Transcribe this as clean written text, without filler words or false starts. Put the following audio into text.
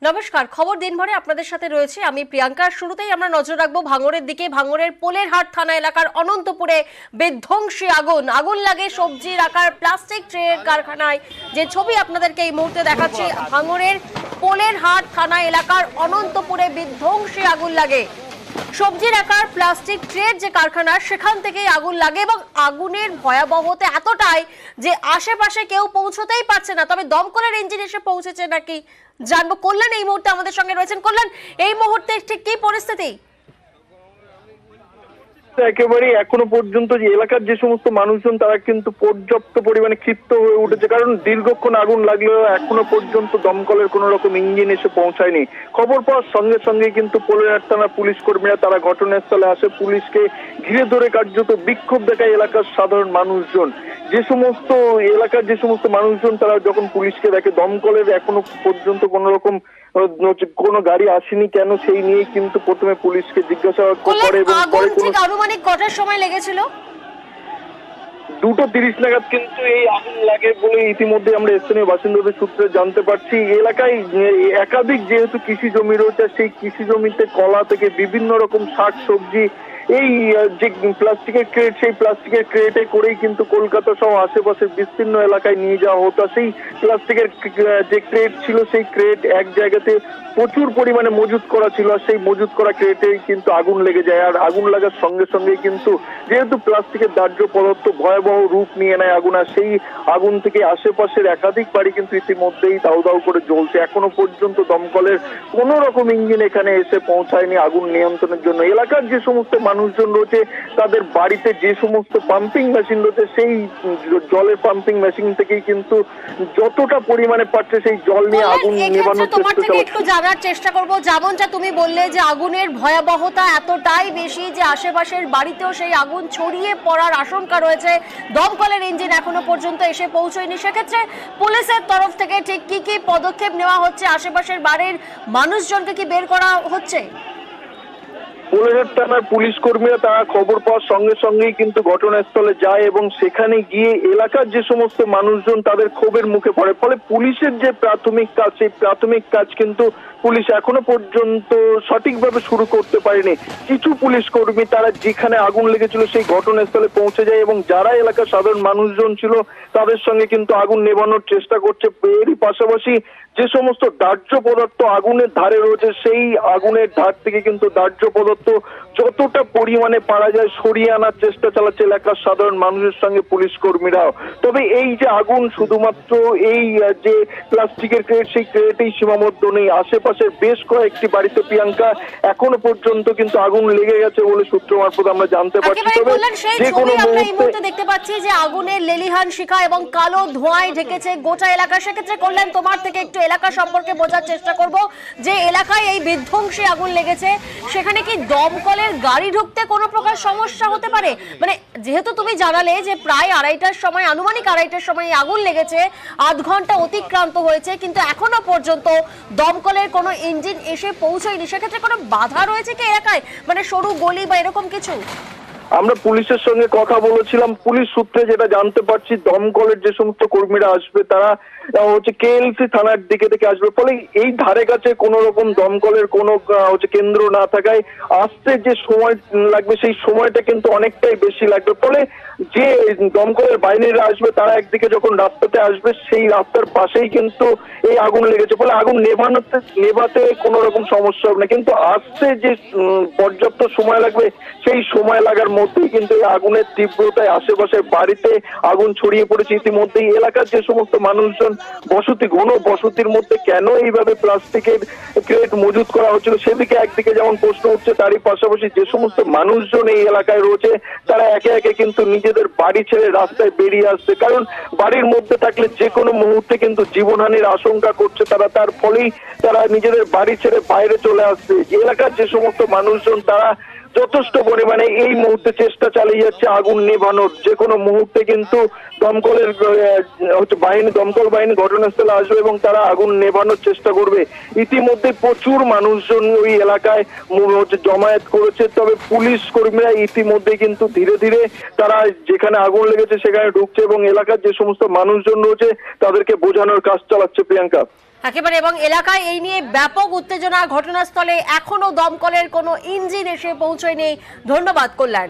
নমস্কার, খবর দিনভরে আপনাদের সাথে রয়েছে আমি প্রিয়াঙ্কা। শুরুতেই আমরা নজর রাখবো ভাঙড়ের দিকে। ভাঙড়ের পোলেরহাট থানা এলাকার অনন্তপুরে বিধ্বংসী আগুন লাগে সবজি রাখার প্লাস্টিক ট্রের কারখানায়। যে ছবি আপনাদেরকে এই মুহূর্তে দেখাচ্ছি, ভাঙড়ের পোলেরহাট থানা এলাকার অনন্তপুরে বিধ্বংসী আগুন লাগে সবজি রাখার প্লাস্টিক ট্রের যে কারখানা, সেখান থেকেই আগুন লাগে এবং আগুনের ভয়াবহতা এতটাই যে আশেপাশে কেউ পৌঁছতেই পারছে না। তবে দমকলের ইঞ্জিন এসে পৌঁছেছে নাকি জানবো। কল্যাণ এই মুহূর্তে আমাদের সঙ্গে রয়েছেন। কল্যাণ, এই মুহূর্তে ঠিক কি পরিস্থিতি? একেবারে এখনো পর্যন্ত যে এলাকার যে সমস্ত মানুষজন তারা কিন্তু পর্যাপ্ত পরিমাণে ক্ষিপ্ত হয়ে উঠেছে, কারণ দীর্ঘক্ষণ আগুন লাগলেও এখনো পর্যন্ত দমকলের কোন রকম ইঞ্জিন এসে পৌঁছায়নি। খবর পাওয়ার সঙ্গে সঙ্গে কিন্তু পোলেরহাট থানার পুলিশ কর্মীরা তারা ঘটনাস্থলে আসে। পুলিশকে ঘিরে ধরে কার্যত বিক্ষোভ দেখায় এলাকার সাধারণ মানুষজন। যে সমস্ত এলাকার যে সমস্ত মানুষজন তারা যখন পুলিশকে দেখে, দমকলের এখনো পর্যন্ত কোন রকম কোনো গাড়ি আসেনি কেন, সেই নিয়ে কিন্তু প্রথমে পুলিশকে জিজ্ঞাসাবাদ করে এবং আনুমানিক কটার সময় লেগেছিল? 2:30 নাগাদ কিন্তু এই আগুন লাগে বলে ইতিমধ্যে আমরা স্থানীয় বাসিন্দাদের সূত্রে জানতে পারছি। এলাকায় একাধিক যেহেতু কৃষি জমি রয়েছে, সেই কৃষি জমিতে কলা থেকে বিভিন্ন রকম শাক সবজি এই যে প্লাস্টিকের ক্রেট, সেই প্লাস্টিকের ক্রেটে করেই কিন্তু কলকাতা সহ আশেপাশের বিস্তীর্ণ এলাকায় নিয়ে যাওয়া হতো। সেই প্লাস্টিকের যে ক্রেট ছিল, সেই ক্রেট এক জায়গাতে প্রচুর পরিমাণে মজুত করা ছিল, আর সেই মজুত করা ক্রেটে কিন্তু আগুন লেগে যায়। আর আগুন লাগার সঙ্গে সঙ্গে কিন্তু যেহেতু প্লাস্টিকের দাহ্য পদার্থ ভয়াবহ রূপ নিয়ে নেয় আগুন, আর সেই আগুন থেকে আশেপাশের একাধিক বাড়ি কিন্তু ইতিমধ্যেই দাউ দাউ করে জ্বলছে। এখনো পর্যন্ত দমকলের কোন রকম ইঞ্জিন এখানে এসে পৌঁছায়নি আগুন নিয়ন্ত্রণের জন্য। এলাকার যে সমস্ত মানুষজন রয়েছে তাদের বাড়িতে যে সমস্ত পাম্পিং মেশিন রয়েছে, সেই জলের পাম্পিং মেশিন থেকেই কিন্তু যতটা পরিমাণে পাচ্ছে সেই জল নিয়ে আগুন নেভানোর চেষ্টা করব। যেমনটা তুমি বললে যে আগুনের ভয়াবহতা এতটাই বেশি যে আশেপাশের বাড়িতেও সেই আগুন ছড়িয়ে পড়ার আশঙ্কা রয়েছে। দমকলের ইঞ্জিন এখনো পর্যন্ত এসে পৌঁছয়নি। সেক্ষেত্রে পুলিশের তরফ থেকে ঠিক কি কি পদক্ষেপ নেওয়া হচ্ছে? আশেপাশের বাড়ির মানুষজনকে কি বের করা হচ্ছে? পোলেরহাট থানার পুলিশ কর্মীরা তারা খবর পাওয়ার সঙ্গে সঙ্গেই কিন্তু ঘটনাস্থলে যায় এবং সেখানে গিয়ে এলাকার যে সমস্ত মানুষজন তাদের ক্ষোভের মুখে পড়ে। ফলে পুলিশের যে প্রাথমিক কাজ, সেই প্রাথমিক কাজ কিন্তু পুলিশ এখনো পর্যন্ত সঠিকভাবে শুরু করতে পারেনি। কিছু পুলিশ কর্মী তারা যেখানে আগুন লেগেছিল সেই ঘটনাস্থলে পৌঁছে যায় এবং যারা এলাকার সাধারণ মানুষজন ছিল তাদের সঙ্গে কিন্তু আগুন নেভানোর চেষ্টা করছে। এরই পাশাপাশি যে সমস্ত দাহ্য পদার্থ আগুনের ধারে রয়েছে, সেই আগুনের ধার থেকে কিন্তু দাহ্য পদার্থ যতটা পরিমাণে পারা যায় সরিয়ে আনার চেষ্টা চালাচ্ছে এলাকার সাধারণ মানুষের সঙ্গে পুলিশ কর্মীরাও। তবে এই যে আগুন শুধুমাত্র এই যে প্লাস্টিকের ক্রেট, সেই ক্রেটেই সীমাবদ্ধ নেই। আশেপাশের বেশ কয়েকটি বাড়িতে প্রিয়াঙ্কা এখনো পর্যন্ত কিন্তু আগুন লেগে গেছে বলে সূত্র মারফত আমরা জানতে পারছি। তবে যে কোনো মুহূর্তে দেখতে পাচ্ছি যে আগুনের লেলিহান শিখা এবং কালো ধোঁয়ায় ঢেকেছে গোটা এলাকা। সেক্ষেত্রে কল্যাণ, তোমার থেকে একটু এলাকা সম্পর্কে বোঝার চেষ্টা করব। যে এলাকায় এই বিধ্বংসী আগুন লেগেছে, সেখানে কি দমকলের গাড়ি ঢুকতে কোনো প্রকার সমস্যা হতে পারে? মানে যেহেতু তুমি জানালে যে প্রায় আনুমানিক আড়াইটার সময় আগুন লেগেছে, 8 ঘন্টা অতিক্রান্ত হয়েছে, কিন্তু এখনো পর্যন্ত দমকলের কোনো ইঞ্জিন এসে পৌঁছয়নি। সেক্ষেত্রে কোনো বাধা রয়েছে কি এলাকায়? মানে সরু গলি বা এরকম কিছু? আমরা পুলিশের সঙ্গে কথা বলেছিলাম। পুলিশ সূত্রে যেটা জানতে পারছি, দমকলের যে সমস্ত কর্মীরা আসবে তারা কেএলসি থানার দিকে থেকে আসবে। ফলে এই ধারে কাছে কোন রকম দমকলের কোনো কেন্দ্র না থাকায় আসতে যে সময় লাগবে সেই সময়টা কিন্তু অনেকটাই বেশি লাগবে। ফলে যে দমকলের বাহিনীরা আসবে তারা একদিকে যখন রাস্তাতে আসবে, সেই রাস্তার পাশেই কিন্তু এই আগুন লেগেছে। ফলে আগুন নেভাতে কোনো রকম সমস্যা হবে না, কিন্তু আসতে যে পর্যাপ্ত সময় লাগবে সেই সময় লাগার মধ্যেই কিন্তু এই আগুনের তীব্রতায় আশেপাশের বাড়িতে আগুন ছড়িয়ে পড়েছে। ইতিমধ্যেই এলাকার যে সমস্ত মানুষজন ঘন বসতির মধ্যে কেন এইভাবে প্লাস্টিকের ক্রেট মজুত করা হচ্ছিল সেদিকে একদিকে যেমন প্রশ্ন উঠছে, তারই পাশাপাশি যে সমস্ত মানুষজন এই এলাকায় রয়েছে তারা একে একে কিন্তু নিজেদের বাড়ি ছেড়ে রাস্তায় বেরিয়ে আসছে। কারণ বাড়ির মধ্যে থাকলে যে কোনো মুহূর্তে কিন্তু জীবনহানির আশঙ্কা করছে তারা, তার ফলেই তারা নিজেদের বাড়ি ছেড়ে বাইরে চলে আসছে। এলাকার যে সমস্ত মানুষজন তারা যথেষ্ট পরিমাণে এই মুহূর্তে চেষ্টা চালিয়ে যাচ্ছে আগুন নেভানোর। যে কোনো মুহূর্তে কিন্তু দমকল বাহিনী ঘটনাস্থলে আসবে এবং তারা আগুন নেভানোর চেষ্টা করবে। ইতিমধ্যে প্রচুর মানুষজন ওই এলাকায় জমায়েত করেছে। তবে পুলিশ কর্মীরা ইতিমধ্যে কিন্তু ধীরে ধীরে তারা যেখানে আগুন লেগেছে সেখানে ঢুকছে এবং এলাকার যে সমস্ত মানুষজন রয়েছে তাদেরকে বোঝানোর কাজ চালাচ্ছে। প্রিয়াঙ্কা। একেবারে, এবং এলাকায় এই নিয়ে ব্যাপক উত্তেজনা। ঘটনাস্থলে এখনো দমকলের কোনো ইঞ্জিন এসে পৌঁছয়নি। ধন্যবাদ কল্যাণ।